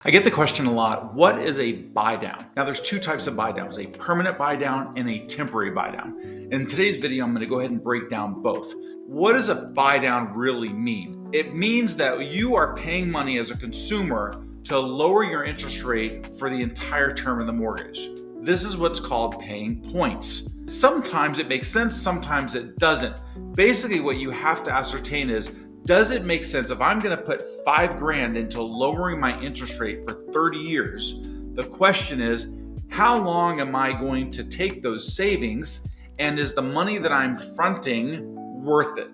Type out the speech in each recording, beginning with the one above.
I get the question a lot, what is a buy down? Now there's two types of buy downs, a permanent buy down and a temporary buy down. In today's video, I'm going to go ahead and break down both. What does a buy down really mean? It means that you are paying money as a consumer to lower your interest rate for the entire term of the mortgage. This is what's called paying points. Sometimes it makes sense, sometimes it doesn't. Basically, what you have to ascertain is, does it make sense if I'm going to put $5,000 into lowering my interest rate for 30 years? The question is, how long am I going to take those savings? And is the money that I'm fronting worth it?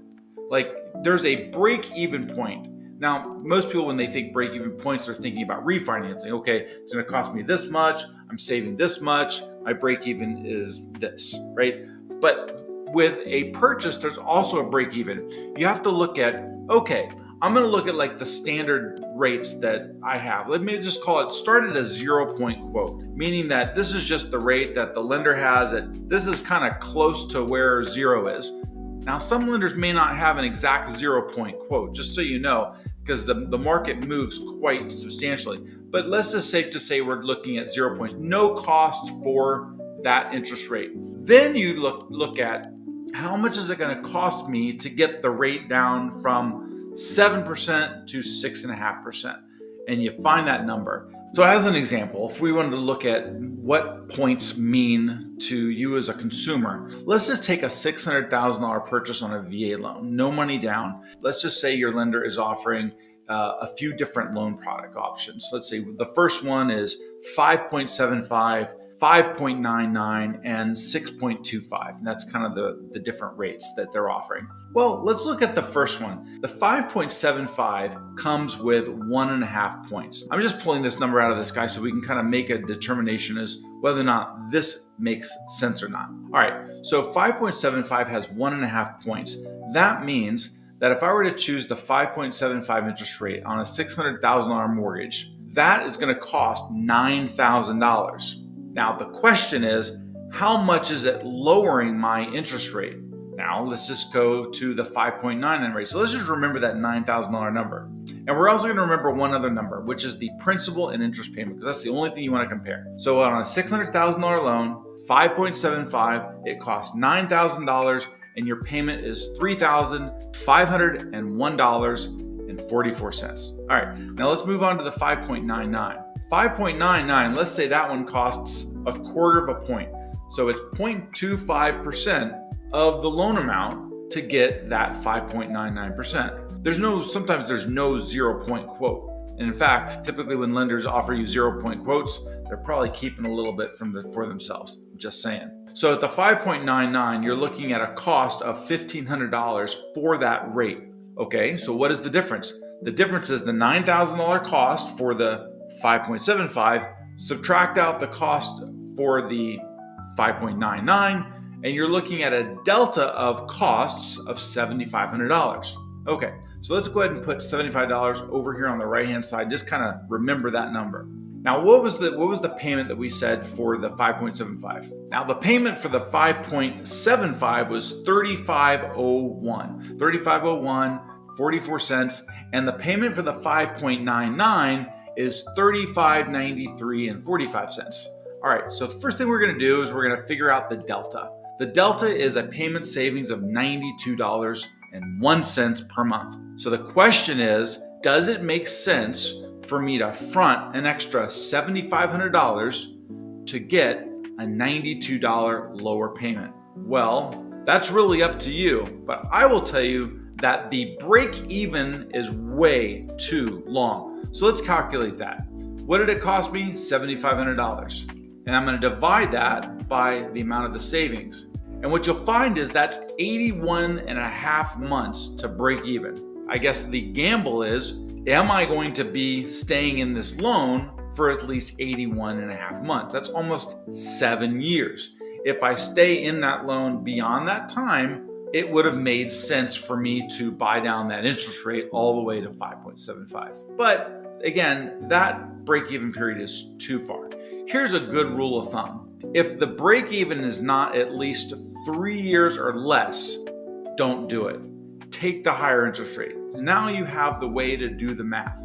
Like, there's a break-even point. Now, most people, when they think break-even points, they're thinking about refinancing. Okay, it's going to cost me this much. I'm saving this much. My break-even is this, right? But with a purchase, there's also a break-even. You have to look at, okay, I'm going to look at like the standard rates that I have. Let me just call it, start at a 0-point quote, meaning that this is just the rate that the lender has. This is kind of close to where zero is. Now, some lenders may not have an exact 0-point quote, just so you know, because the market moves quite substantially. But let's just safe to say we're looking at 0 points, no cost for that interest rate. Then you look at how much is it going to cost me to get the rate down from 7% to 6.5%, and you find that number. So as an example, if we wanted to look at what points mean to you as a consumer, let's just take a $600,000 purchase on a VA loan, no money down. Let's just say your lender is offering a few different loan product options. Let's say the first one is 5.75, 5.99, and 6.25. And that's kind of the different rates that they're offering. Well, let's look at the first one. The 5.75 comes with 1.5 points. I'm just pulling this number out of the sky so we can kind of make a determination as whether or not this makes sense or not. All right, so 5.75 has 1.5 points. That means that if I were to choose the 5.75 interest rate on a $600,000 mortgage, that is going to cost $9,000. Now, the question is, how much is it lowering my interest rate? Now, let's just go to the 5.99 rate. So let's just remember that $9,000 number. And we're also going to remember one other number, which is the principal and interest payment, because that's the only thing you want to compare. So on a $600,000 loan, 5.75, it costs $9,000, and your payment is $3,501.44. All right, now let's move on to the 5.99. 5.99, let's say that one costs 1/4 of a point. So it's 0.25% of the loan amount to get that 5.99%. Sometimes there's no 0-point quote. And in fact, typically when lenders offer you 0-point quotes, they're probably keeping a little bit for themselves, just saying. So at the 5.99, you're looking at a cost of $1,500 for that rate. Okay, so what is the difference? The difference is the $9,000 cost for the 5.75, subtract out the cost for the 5.99, and you're looking at a delta of costs of $7,500. Okay, so let's go ahead and put $75 over here on the right-hand side. Just kind of remember that number. Now, what was the payment that we said for the 5.75? Now, the payment for the 5.75 was $3,501. $3,501, 44 cents, and the payment for the 5.99 is $3,593 and 45 cents. All right, so the first thing we're going to do is we're going to figure out the delta. The delta is a payment savings of $92.01 per month. So the question is, does it make sense for me to front an extra $7,500 to get a $92 lower payment? Well, that's really up to you, but I will tell you that the break even is way too long. So let's calculate that. What did it cost me? $7,500. And I'm going to divide that by the amount of the savings. And what you'll find is that's 81.5 months to break even. I guess the gamble is, am I going to be staying in this loan for at least 81.5 months? That's almost 7 years. If I stay in that loan beyond that time, it would have made sense for me to buy down that interest rate all the way to 5.75. But again, that break-even period is too far. Here's a good rule of thumb. If the break-even is not at least 3 years or less, don't do it. Take the higher interest rate. Now you have the way to do the math.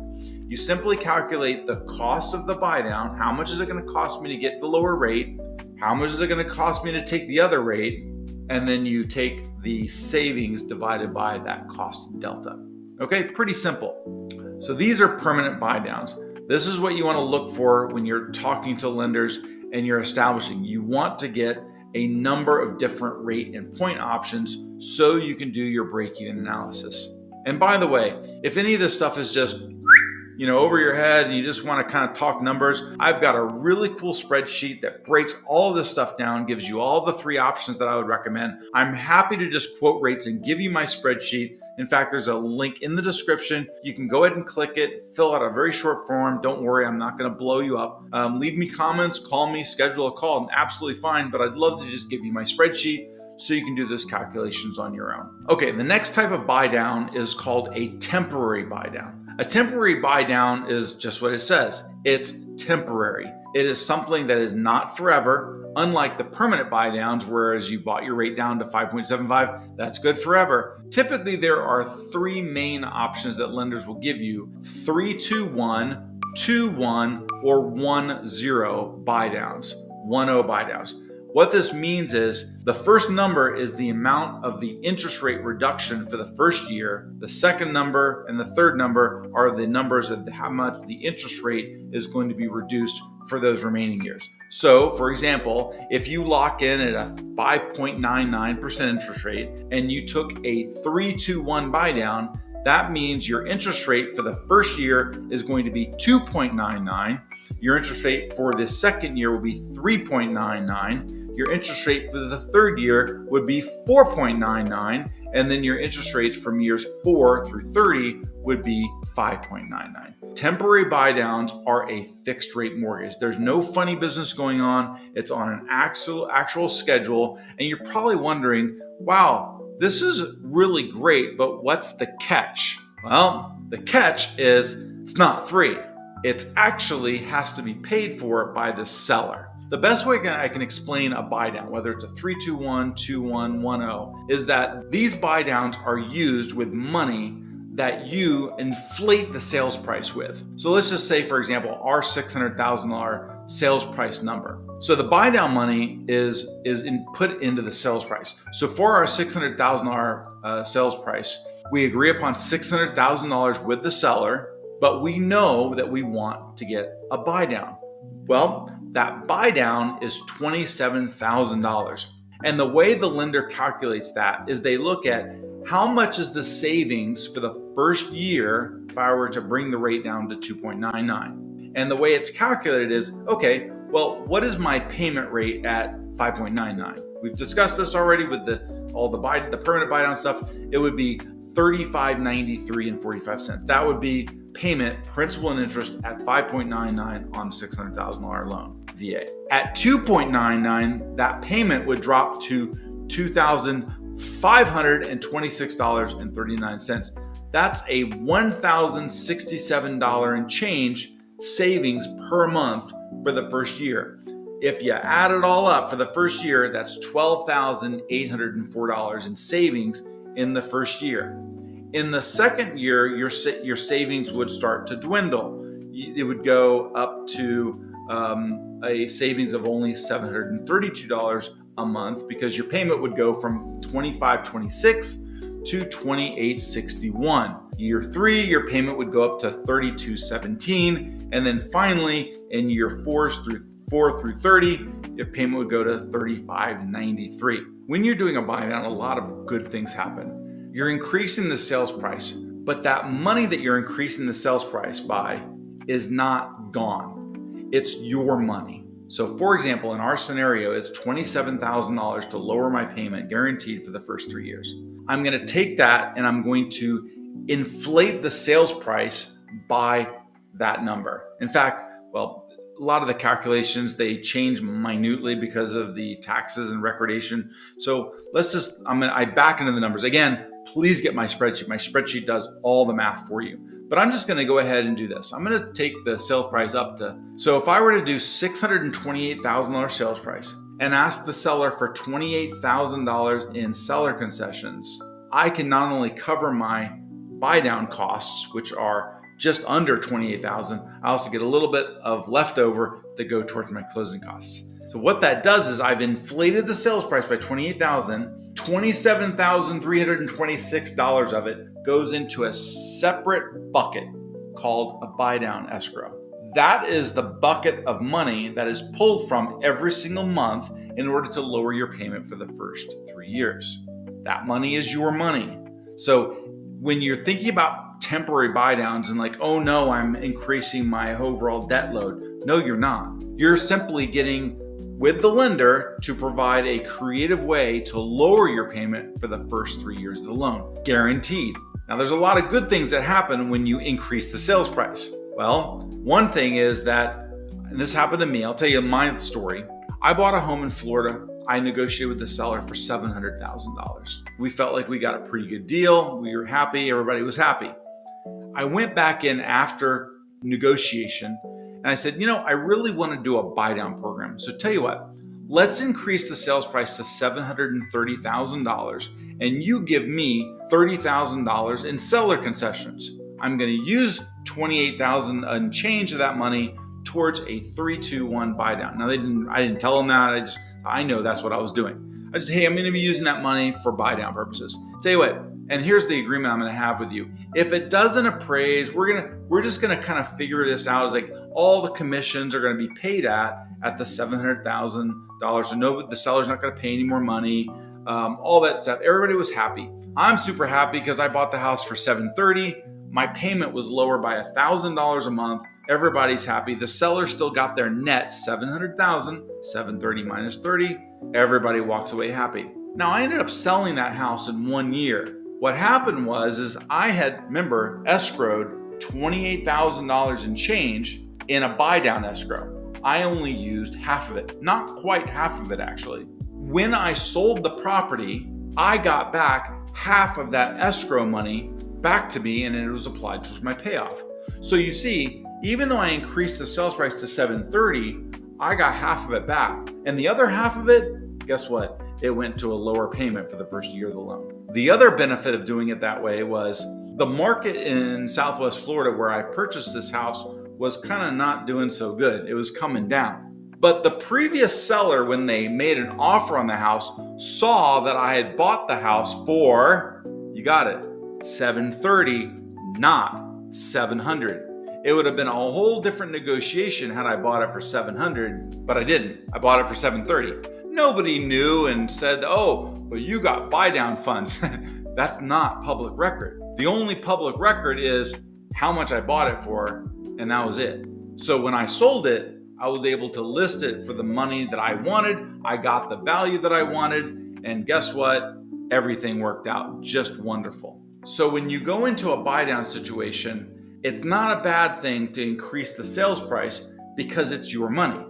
You simply calculate the cost of the buy down. How much is it going to cost me to get the lower rate? How much is it going to cost me to take the other rate? And then you take the savings divided by that cost delta. Okay, pretty simple. So these are permanent buy downs. This is what you want to look for when you're talking to lenders and you're establishing. You want to get a number of different rate and point options so you can do your break-even analysis. And by the way, if any of this stuff is just over your head and you just want to kind of talk numbers, I've got a really cool spreadsheet that breaks all of this stuff down, gives you all the 3 options that I would recommend. I'm happy to just quote rates and give you my spreadsheet. In fact, there's a link in the description. You can go ahead and click it, fill out a very short form. Don't worry, I'm not going to blow you up. Leave me comments, call me, schedule a call. I'm absolutely fine, but I'd love to just give you my spreadsheet so you can do those calculations on your own. Okay, the next type of buy down is called a temporary buy down. A temporary buy down is just what it says. It's temporary. It is something that is not forever, unlike the permanent buy downs, whereas you bought your rate down to 5.75, that's good forever. Typically, there are 3 main options that lenders will give you: 3-2-1, 2-1, or 1-0 buy downs, 1-0 buy downs. What this means is the first number is the amount of the interest rate reduction for the first year. The second number and the third number are the numbers of how much the interest rate is going to be reduced for those remaining years. So, for example, if you lock in at a 5.99% interest rate and you took a 3-2-1 buy down, that means your interest rate for the first year is going to be 2.99. Your interest rate for the second year will be 3.99. Your interest rate for the third year would be 4.99. And then your interest rates from years 4 through 30 would be 5.99. Temporary buy downs are a fixed rate mortgage. There's no funny business going on. It's on an actual schedule. And you're probably wondering, wow, this is really great, but what's the catch? Well, the catch is it's not free. It actually has to be paid for by the seller. The best way I can explain a buy down, whether it's a 3-2-1, 2-1, 1-0, is that these buy downs are used with money that you inflate the sales price with. So let's just say, for example, our $600,000 sales price number. So the buy down money is put into the sales price. So for our $600,000 sales price, we agree upon $600,000 with the seller, but we know that we want to get a buy down. Well, that buy down is $27,000. And the way the lender calculates that is they look at how much is the savings for the first year if I were to bring the rate down to 2.99. And the way it's calculated is, okay, well, what is my payment rate at 5.99? We've discussed this already with the permanent buy down stuff. It would be $35.93 and 45 cents. That would be payment, principal and interest at 5.99 on a $600,000 loan, VA. At 2.99, that payment would drop to $2,526.39. That's a $1,067 and change savings per month for the first year. If you add it all up for the first year, that's $12,804 in savings in the first year. In the second year, your savings would start to dwindle. It would go up to a savings of only $732 a month because your payment would go from $25.26 to $28.61. Year 3, your payment would go up to $32.17, and then finally, in year 4 through 30, your payment would go to $35.93. When you're doing a buy down, a lot of good things happen. You're increasing the sales price, but that money that you're increasing the sales price by is not gone. It's your money. So for example, in our scenario, it's $27,000 to lower my payment guaranteed for the first 3 years. I'm going to take that and I'm going to inflate the sales price by that number. In fact, well, a lot of the calculations, they change minutely because of the taxes and recordation. So I back into the numbers. Again, please get my spreadsheet. My spreadsheet does all the math for you. But I'm just going to go ahead and do this. I'm going to take the sales price up to, so if I were to do $628,000 sales price and ask the seller for $28,000 in seller concessions, I can not only cover my buy down costs, which are just under $28,000, I also get a little bit of leftover that go towards my closing costs. So what that does is I've inflated the sales price by $28,000. $27,326 of it goes into a separate bucket called a Buydown escrow. That is the bucket of money that is pulled from every single month in order to lower your payment for the first 3 years. That money is your money. So when you're thinking about temporary buydowns and like, oh no, I'm increasing my overall debt load. No, you're not. You're simply getting with the lender to provide a creative way to lower your payment for the first 3 years of the loan, guaranteed. Now, there's a lot of good things that happen when you increase the sales price. Well, one thing is that, and this happened to me, I'll tell you my story. I bought a home in Florida. I negotiated with the seller for $700,000. We felt like we got a pretty good deal. We were happy. Everybody was happy. I went back in after negotiation and I said, I really want to do a buydown program. So tell you what, let's increase the sales price to $730,000 and you give me $30,000 in seller concessions. I'm going to use $28,000 and change of that money towards a 3-2-1 buydown. Now I didn't tell them that. I know that's what I was doing. I just, hey, I'm going to be using that money for buydown purposes. Tell you what, and here's the agreement I'm going to have with you. If it doesn't appraise, we're just going to kind of figure this out. It's like all the commissions are going to be paid at the $700,000. So no, the seller's not going to pay any more money. All that stuff. Everybody was happy. I'm super happy because I bought the house for $730,000. My payment was lower by $1,000 a month. Everybody's happy. The seller still got their net $700,000, $730,000 minus $30,000. Everybody walks away happy. Now I ended up selling that house in 1 year. What happened is I had, remember, escrowed $28,000 in change in a buydown escrow. I only used half of it, not quite half of it actually. When I sold the property, I got back half of that escrow money back to me and it was applied towards my payoff. So you see, even though I increased the sales price to $730,000, I got half of it back. And the other half of it, guess what? It went to a lower payment for the first year of the loan. The other benefit of doing it that way was the market in Southwest Florida where I purchased this house was kind of not doing so good. It was coming down. But the previous seller, when they made an offer on the house, saw that I had bought the house for, you got it, $730,000, not $700,000. It would have been a whole different negotiation had I bought it for $700,000, but I didn't. I bought it for $730,000. Nobody knew and said, oh, but you got buydown funds. That's not public record. The only public record is how much I bought it for, and that was it. So when I sold it, I was able to list it for the money that I wanted. I got the value that I wanted, and guess what? Everything worked out just wonderful. So when you go into a buydown situation, it's not a bad thing to increase the sales price because it's your money.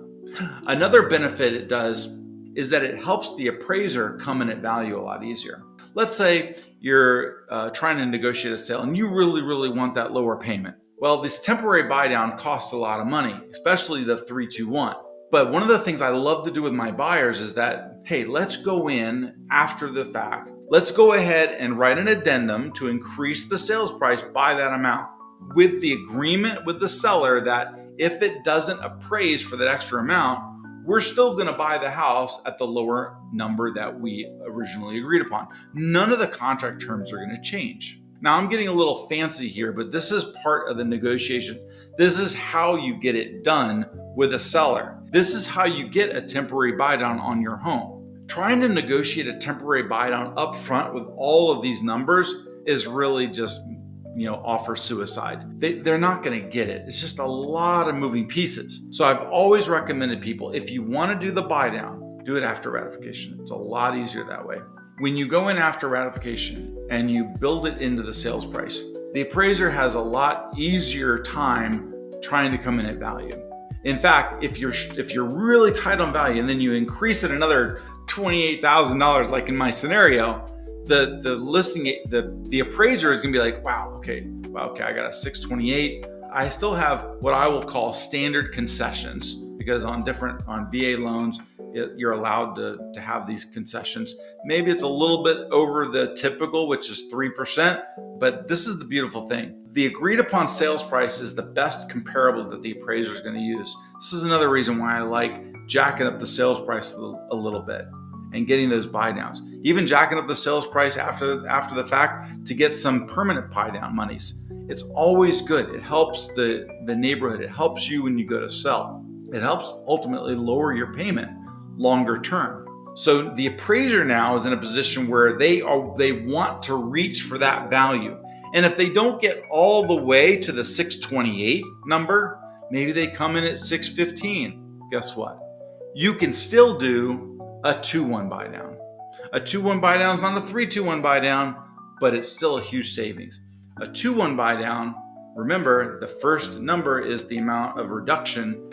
Another benefit it does is that it helps the appraiser come in at value a lot easier. Let's say you're trying to negotiate a sale and you really, really want that lower payment. Well, this temporary buydown costs a lot of money, especially the 3-2-1. But one of the things I love to do with my buyers is that, hey, let's go in after the fact. Let's go ahead and write an addendum to increase the sales price by that amount, with the agreement with the seller that if it doesn't appraise for that extra amount, we're still going to buy the house at the lower number that we originally agreed upon. None of the contract terms are going to change. Now, I'm getting a little fancy here, but this is part of the negotiation. This is how you get it done with a seller. This is how you get a temporary buydown on your home. Trying to negotiate a temporary buydown up front with all of these numbers is really just offer suicide. They're not going to get it. It's just a lot of moving pieces. So I've always recommended people, if you want to do the buy down, do it after ratification. It's a lot easier that way. When you go in after ratification and you build it into the sales price, the appraiser has a lot easier time trying to come in at value. In fact, if you're really tight on value and then you increase it another $28,000, like in my scenario, the appraiser is gonna be like, wow, okay, I got a 628. I still have what I will call standard concessions, because on VA loans, you're allowed to have these concessions. Maybe it's a little bit over the typical, which is 3%, But this is the beautiful thing. The agreed upon sales price is the best comparable that the appraiser is going to use. This is another reason why I like jacking up the sales price a little bit and getting those buy downs. Even jacking up the sales price after the fact to get some permanent buy down monies. It's always good. It helps the neighborhood. It helps you when you go to sell. It helps ultimately lower your payment longer term. So the appraiser now is in a position where they want to reach for that value. And if they don't get all the way to the 628 number, maybe they come in at 615. Guess what? You can still do a 2-1 buy down. A 2-1 buy down is not a 3-2-1 buy down, but it's still a huge savings. A 2-1 buy down, remember, the first number is the amount of reduction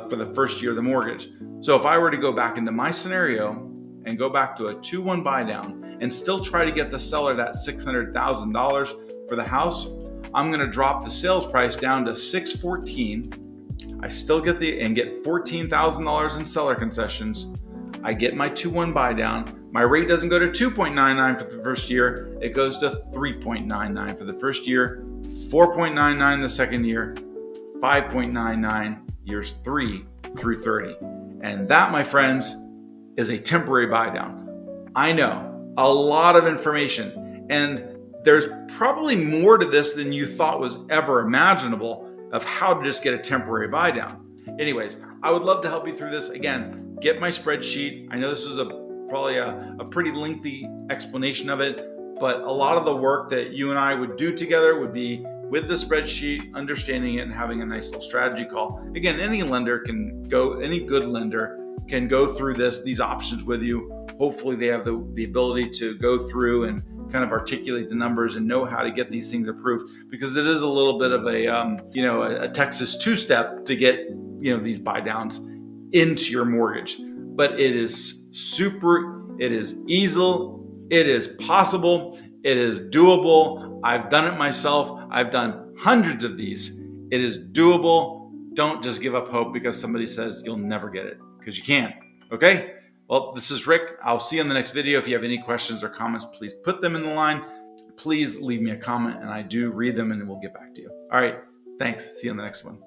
for the first year of the mortgage. So if I were to go back into my scenario and go back to a 2-1 buy down and still try to get the seller that $600,000 for the house, I'm going to drop the sales price down to $614. I still get get $14,000 in seller concessions. I get my 2-1 buy down. My rate doesn't go to 2.99 for the first year. It goes to 3.99 for the first year, 4.99 the second year, 5.99 years 3 through 30. And that, my friends, is a temporary buy down. I know, a lot of information, and there's probably more to this than you thought was ever imaginable of how to just get a temporary buy down. Anyways, I would love to help you through this. Again, get my spreadsheet. I know this is probably a pretty lengthy explanation of it, but a lot of the work that you and I would do together would be with the spreadsheet, understanding it, and having a nice little strategy call. Again, any good lender can go through these options with you. Hopefully they have the ability to go through and kind of articulate the numbers and know how to get these things approved, because it is a little bit of a Texas two-step to get these buy downs into your mortgage. But it is it is easy, it is possible, it is doable. I've done it myself. I've done hundreds of these. It is doable. Don't just give up hope because somebody says you'll never get it, because you can. Okay? Well, this is Rick. I'll see you in the next video. If you have any questions or comments, please put them in the line. Please leave me a comment, and I do read them, and we'll get back to you. All right. Thanks. See you in the next one.